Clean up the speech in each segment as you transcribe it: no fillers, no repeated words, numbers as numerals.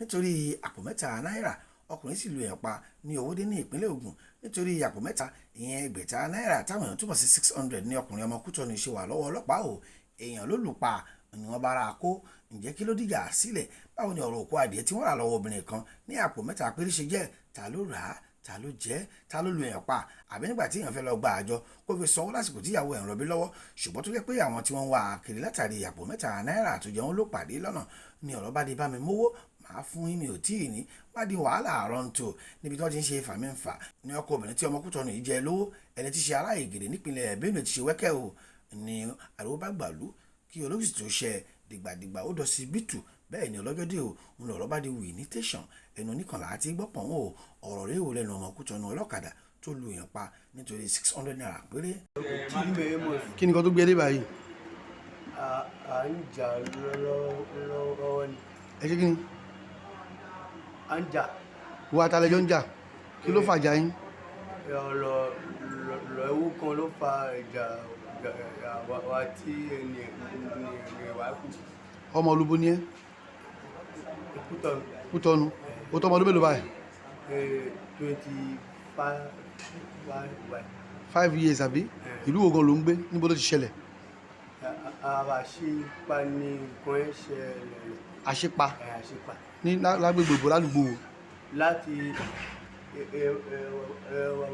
nítorí àpò mẹ́ta náírà. Ọkùnrin sì lu èèyàn pa ní Owódé ní ìpínlẹ̀ Ògùn nítorí àpò mẹ́ta ìyẹn ẹgbẹ̀ta náírà táwọn èèyàn túmọ̀ sí 600 ní ọkùnrin ọmọ Cotonou ṣe wà lọ́wọ́ ọlọ́pàá o. Èèyàn ló lù pa ni wọ́n bá ra kó. Ǹjẹ́ kí ló dìjà sílẹ̀? Báwo ni ọ̀rọ̀ òkú adìẹ tí wọ́n rà lọ́wọ́ obìnrin kan ní àpò mẹ́ta péré ṣe jẹ́? Ta ló rà á? Ta ló jẹ́? Ta ló lu èèyàn pa? Àbí nígbà tí èèyàn fẹ́ lọ gba àjọ kó fi sanwó lásìkò tí ìyàwó ẹ̀ ń rọbí lọ́wọ́, ṣùgbọ́n tó jẹ́ pé àwọn tí wọ́n wá kiri látàrí àpò mẹ́ta náírà tó jẹun ló pàdé lọ́nà ni ọ̀rọ̀ bá di bá mi mówó máa fún yín mi ò tíì ní wá di wàhálà àrọ́ǹtò níbi tí wọ́n ti ń ṣe fàmíǹfà ní ọkọ obìnrin tí ọmọ Cotonou yìí jẹ lówó. Ẹni tí ṣe ará Ìgèrè nípìnlẹ̀ Benue ti ṣe wẹ́kẹ́ o ni àríwó bá gbàlú kí olóògùn tó ṣe dìgbàdìgbà ó dọ̀ sí bítù. Bẹ́ẹ̀ ni ọlọ́jọ́ dé o ń lọ̀rọ̀ bá di wì ní tẹ̀sán ẹnu oníkànlá àti gbọ́pọ̀n o. Ọ̀rọ̀ rẹ̀ wò lẹ́nu ọmọ Cotonou ọlọ́kadà tó lu èèyàn pa nítorí 600 naira péré. Kí ni kan tó gbé dé báyìí? À ń jà lọ́wọ́ ni. Ẹ ṣe kí ni? À ń jà. Wo atalẹ́jọ́ ń jà? Kí ló fàjà yín? Ọ̀rọ̀ ewu kan ló fa ìjà wa tí ẹni wá kù. Ọmọ olúbo ni ẹ́? Cotonou. Ó tọ́ ọmọ ọdún mélòó báyìí? 5 years àbí? Ìlú wo gan ló ń gbé? Níbo ló ti ṣẹlẹ̀? Àṣepa ni nǹkan ẹ̀ ṣẹlẹ̀. Àṣepa? Àṣepa. Ní lágbègbè ìbò ládùúgbò wo? Láti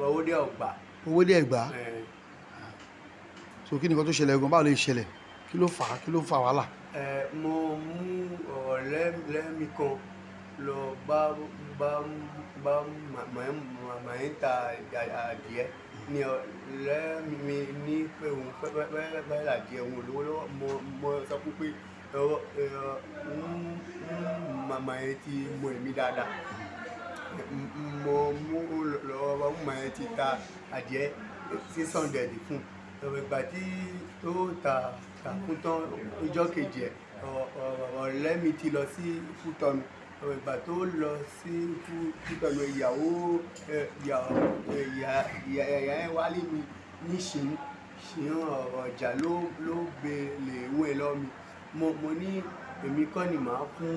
Owódé Ọ̀gbà. Owódé Ẹ̀gbá? So kí ni kan tó ṣẹlẹ̀ gan? Báwo lè ṣẹlẹ̀? Kí ló fà á? Kí ló fà wàhálà? Mo mú ọ̀rẹ́ mi kan lọ bá màá ń ta adìẹ ní ọ̀rẹ́ mi ní pé òun fẹ́ adìẹ òun olówó lọ́wọ́. Mo sọ fún pé màmá yẹn ti mọ èmi dáadáa. Mo mú lọ́wọ́ màmá yẹn ti ta adìẹ 600 fún. Ìgbà tí ó ta fún tán ọjọ́ kejì ẹ̀ ọ̀rẹ́ mi ti lọ sí Cotonou. Ìgbà tó lọ sí Cotonou ìyàwó ẹ̀ wálé mi ní ṣìn ọjà ló gbé lè wé lọ́ mi. Mo ní èmi kọ́ ni màá fún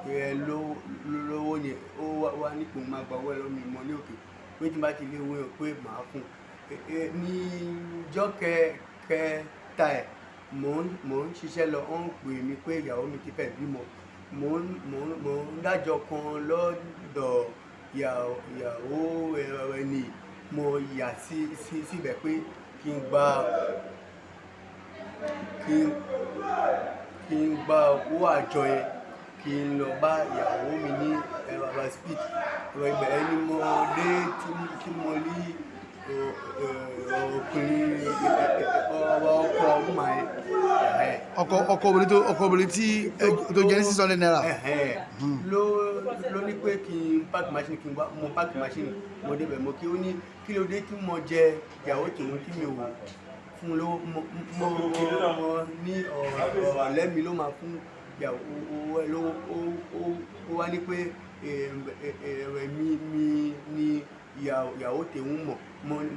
ẹ lówó yẹn. Ó wá nípò máa gba owó ẹ lọ́ mi. Mo ní òkè pé tí n bá ti lé owó yẹn pé màá fún. Ní ìjọ́ kẹta ẹ̀ mò ń ṣiṣẹ́ lọ. Ó ń pè mí pé ìyàwó mi ti fẹ́ bímọ. Mò ń dájọ́ kan lọ́dọ̀ ìyàwó ẹni. Mo yà síbẹ̀ pé kí n gba owó àjọ yẹn kí n lọ bá ìyàwó mi ní speed. Ìgbà ẹni mo dé tí mo rí ọkùnrin ọkọ ọmọ ẹ̀. Ọkọ obìnrin tí tó jẹ́ ní 600 naira. Ló ní pé kí n park machine kí n wá. Mo park machine mo débẹ̀ mo kí ó ní kí ló dé tí mo jẹ ìyàwó tòun tí mi ò fún lówó. Mo ní ọ̀rẹ́ mi ló máa fún ìyàwó ẹ̀ lówó. Ó wá ní pé mi ni ìyàwó tòun mọ̀. Mo ní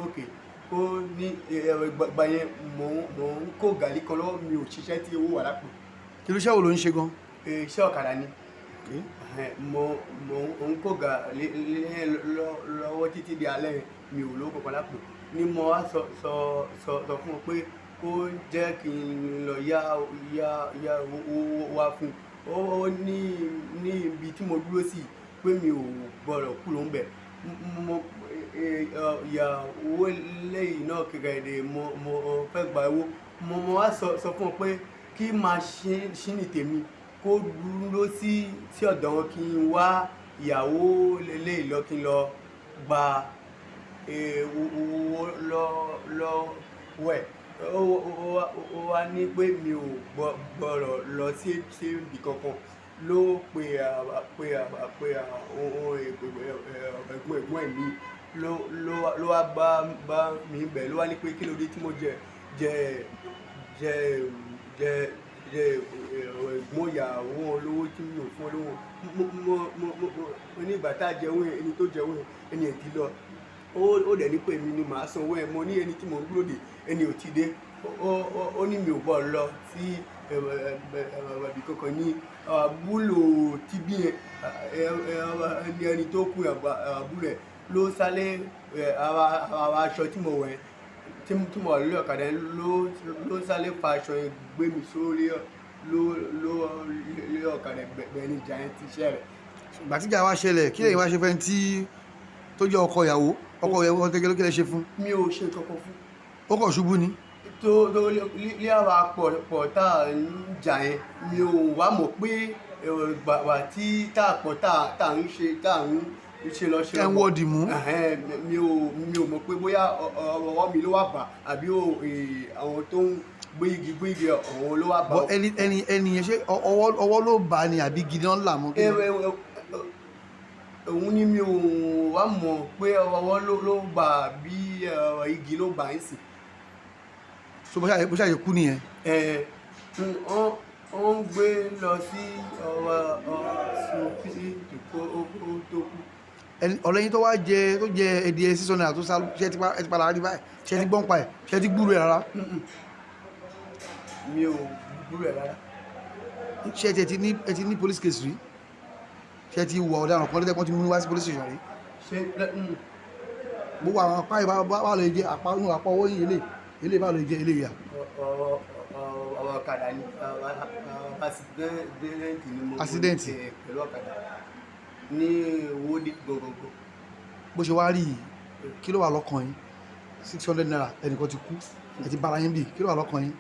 òkè ó ní ìgbà yẹn mò ń kó gàlí kan lọ́wọ́. Mi ò ṣiṣẹ́ tí owó wà lápò. Kí ló iṣẹ́ wo ló ń ṣe gan? Iṣẹ́ ọ̀kadà ni. Mo ń kó gàlí lọ́wọ́ títí di alẹ́. Mi ò lówó kankan lápò. Ni mo wá sọ fún un pé kó jẹ́ kí n lọ yá owó wá fún. Ó ní ibi tí mo dúró sí pé mi ò gbọ́dọ̀ kú ló ń bẹ̀. Ìyàwó lẹ́yìn náà kékeré mo fẹ́ gba owó. Mo wá sọ fún un pé kí máa ṣí ní tèmi kó dúró sí ọ̀dọ̀ wọn kí n wá ìyàwó lẹ́yìn lọ kí n lọ gba owó lọ́wọ́ ẹ̀. Ó wá ní pé mi ò gbọ́dọ̀ lọ sí ibi kankan. Ló pe ẹ̀gbọ́n mi ló wá bá mi bẹ̀. Ló wá ní pé kí ló dé tí mo jẹ ẹ̀gbọ́n ìyàwó olówó tí mi ò fún olówó. Mo ní ìgbà tá a jẹun ẹni tó jẹun ẹni ẹ̀ ti lọ. Ó dẹ̀ ní pé èmi ni màá sanwó ẹ̀. Mo ní ẹni tí mò ń dúró dè ẹni ò ti dé. Ó ní mi ò gbọ́dọ̀ lọ sí àbí kankan ní àbúlò tíbí yẹn ẹni tó kú àbúrò ẹ̀ ló sálé aṣọ tí mo wẹ̀ tí mo wà lórí ọ̀kadà ló sálé fa aṣọ yẹn gbé mi sórí lórí ọ̀kadà bẹ́ẹ̀ ni ìjà yẹn ti ṣẹ́ rẹ̀. ìgbà tíjà wá ṣẹlẹ̀ kí lẹ́yìn wá ṣe fẹ́ tí tó jẹ́ ọkọ ìyàwó wọn tẹ́gẹ́ ló kí lẹ́ ṣe fún. mi ò ṣe kankan fún. ó kàn ṣubú ni. tó lé àwa pọ̀ tá à ń jà yẹn mi ò wá mọ̀ pé wà tí tá à pọ̀ tá à ń ṣe lọ ṣe. ẹ ń wọ́ọ̀dì mú. mi ò mọ̀ pé bóyá ọwọ́ mi ló wà bà àbí àwọn tó ń gbé igi ọ̀hún ló wà bà. ẹni yẹn ṣé ọwọ́ ló bà ni àbí gidi náà là mọ́. òun ni mi ò wá mọ̀ pé ọwọ́ ló bà bí igi ló bà ń sìn. so bó ṣàyè kú nìyẹn. wọ́n ń gbé lọ sí ọ̀sùn tó kú. ọ̀lẹ́yìn tó wá jẹ ẹdí ẹ 600 naira tó sá ṣe ti padà rí báyìí ṣe ti gbọ́n pa ẹ̀ ṣe ti gbúrò ẹ̀ rárá. mi ò gbúrò ẹ̀ rárá. ṣe ẹ ti ní police case rí ṣe ti wọ ọ̀daràn kan lẹ́tẹ̀kọ́ ti mú wá sí police station rí. gbogbo àwọn apá ìbá wà lè jẹ àpá owó yìí ilé bá lè jẹ ilé ìyá. ọwọ́ ọ̀kadà ni accident ni mo pẹ̀lú ọ̀kadà ní owóde gbogbogbò. bó ṣe wá rí yìí kí ló wà lọ́kàn yín 600 naira ẹnìkan ti kú ẹ ti bára yín bì kí ló wà lọ́kàn yín.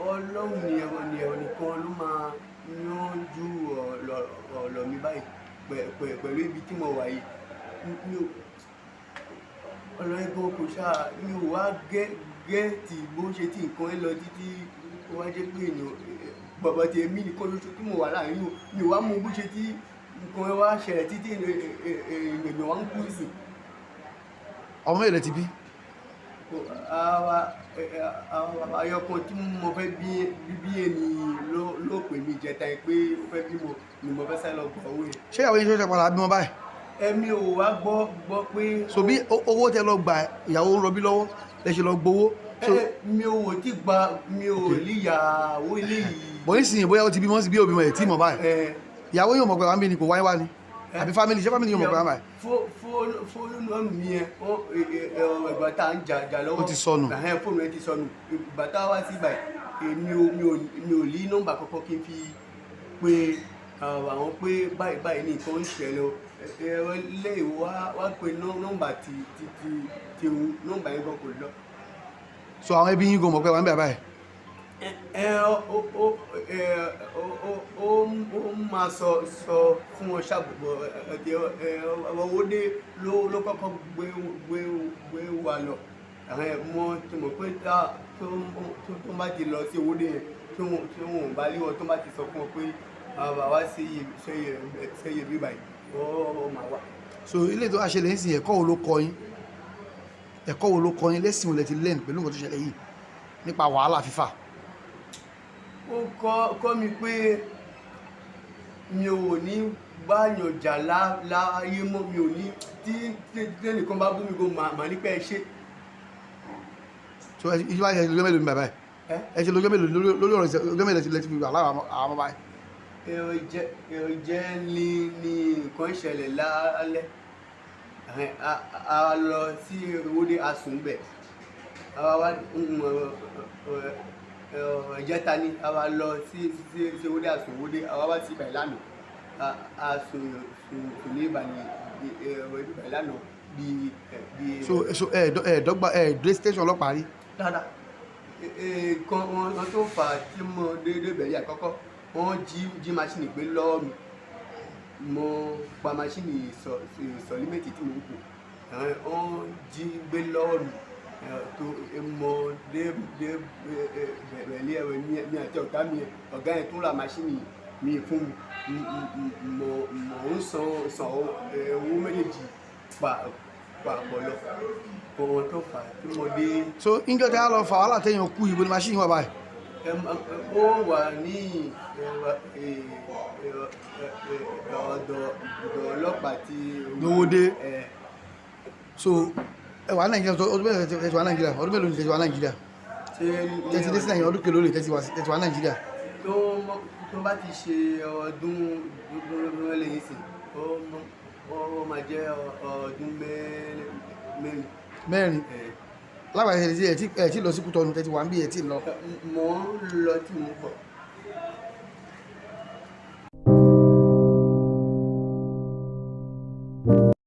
ọlọ́run ni ẹ̀rọ nìkan ló máa yanjú ọ̀rọ̀ mi báyìí pẹ̀lú ibi tí mo wà yìí ọlọ́run gan kò ṣáà mi ò wá gẹ́ẹ̀tì bó ṣe tí nǹkan ẹ lọ títí wá jẹ́ pé èèyàn bàbá tí èmi nìkan lóṣù tí mo wà láàrin mi ò wá mú bó ṣe tí nǹkan ẹ wá ṣẹlẹ̀ títí èèyàn wá ń kú sí. ọmọ èlé ti bí. ayọ̀kan tí mo fẹ́ bí ẹni ló pè mí jẹta ẹ pé ó fẹ́ bímọ ni mo fẹ́ sá lọ gbọ́ owó yẹn. ṣé ìyàwó yín ṣe padà bímọ báyìí. ẹ̀mi ò wá gbọ́ pé. so bí owó tẹ lọ gbà ìyàwó ń rọbí lọ́wọ́ lẹ ṣe lọ gbowó. mi ò tí gba mi ò líyàwó ilé yìí. bọ̀ ní sìn bóyá ó ti bímọ sí bí òbí mọ̀ ẹ̀ tí mọ̀ báyìí. ìyàwó yóò mọ̀ pé wà ń bí ni kò wáyé wá ni àbí family ṣé family yóò mọ̀ pé wà ń báyìí. fóònù mi yẹn ìgbà tá à ń jà lọ́wọ́ ó ti sọnù. fóònù yẹn ti sọnù ìgbà tá a wá sí báyìí mi ò lí nọ́mbà kankan kí n fi pé àwọn pé báyìí ní nǹkan ń ṣẹlẹ̀ o ẹ̀rọ ilé wá pé nọ́mbà ti nọ́mbà yẹn gan kò lọ. so àwọn ẹbí yín gan mọ̀ pé wà ń bẹ̀ báyìí. ó máa sọ fún wọn ṣàbùbọ̀ owó dé ló kọ́kọ́ gbé wa lọ àwọn ẹ̀mọ́ tó mọ̀ pé tó bá ti lọ sí owó dé yẹn tí wọn bá lé wọn tó bá ti sọ fún wọn pé àwa sí iye bí báyìí wọ́n máa wà. so ilé tó aṣẹlẹ̀ ń sìn ẹ̀kọ́ wo ló kọ́ yín lẹ́sìn olè ti lẹ́nu pẹ̀lú nǹkan tó ṣẹlẹ̀ yìí nípa wàhálà fífà. ó kọ́ mi pé mi ò ní báyàn jà láyé mọ́ mi ò ní tí ẹnìkan bá bú mi kó màá ní pẹ́ ṣe. so ìjọba ẹ ṣe lọ́jọ́ mélòó ní bàbá ẹ ṣe lọ́jọ́ mélòó lórí ọ̀rọ̀ lọ́jọ́ mélòó ti lẹ́tí fi wà lára àwọn ọmọ báyìí. èrò jẹ́ ní nǹkan ìṣẹ̀lẹ̀ lálẹ́ a lọ sí owóde asùnbẹ̀ ìjẹta ni a wá lọ sí owóde asùnwóde àwa wá sí ibà ìlànà asùn ní ibà ìlànà bí. so ẹ̀ẹ́dọ́gba ẹ̀ẹ́dọ́ station ọlọ́pàá rí. dáadáa kan wọn tó fà á tí mo déédéé bẹ̀rẹ̀ àkọ́kọ́ wọ́n jí máṣíìnì gbé lọ́wọ́ mi mo pa máṣíìnì ìsọ̀límẹ́tì tí mo ń kù wọ́n jí gbé lọ́wọ́ mi tó mọ dé bẹ̀rẹ̀ ẹ̀rọ mi àti ọ̀gá yẹn tó ra máṣíìnì mi fún mi mo ń san owó méjèèjì papọ̀ lọ kò wọ́n tó fà á tí mo dé. so níjọ́ tí a lọ fà wàhálà téèyàn kú ìbò ní máṣíìnì wà báyìí. ó wà ní ọ̀dọ̀ ọlọ́pàá tí. lówódé. so ẹ wà Nàìjíríà ọdún mélòó ni tẹ̀sí wà Nàìjíríà. tẹ́tí dé sí Nàìjíríà ọdún kèlò lè tẹ́tí wá Nàìjíríà. tó bá ti ṣe ọdún lẹ́yìn sí ó máa jẹ́ ọdún mẹ́rin lágbàáyé ẹ̀ tí lọ sí Cotonou tẹ́tí wá ń bí ẹ̀ tí lọ. mo ń lọ tí mo bọ̀.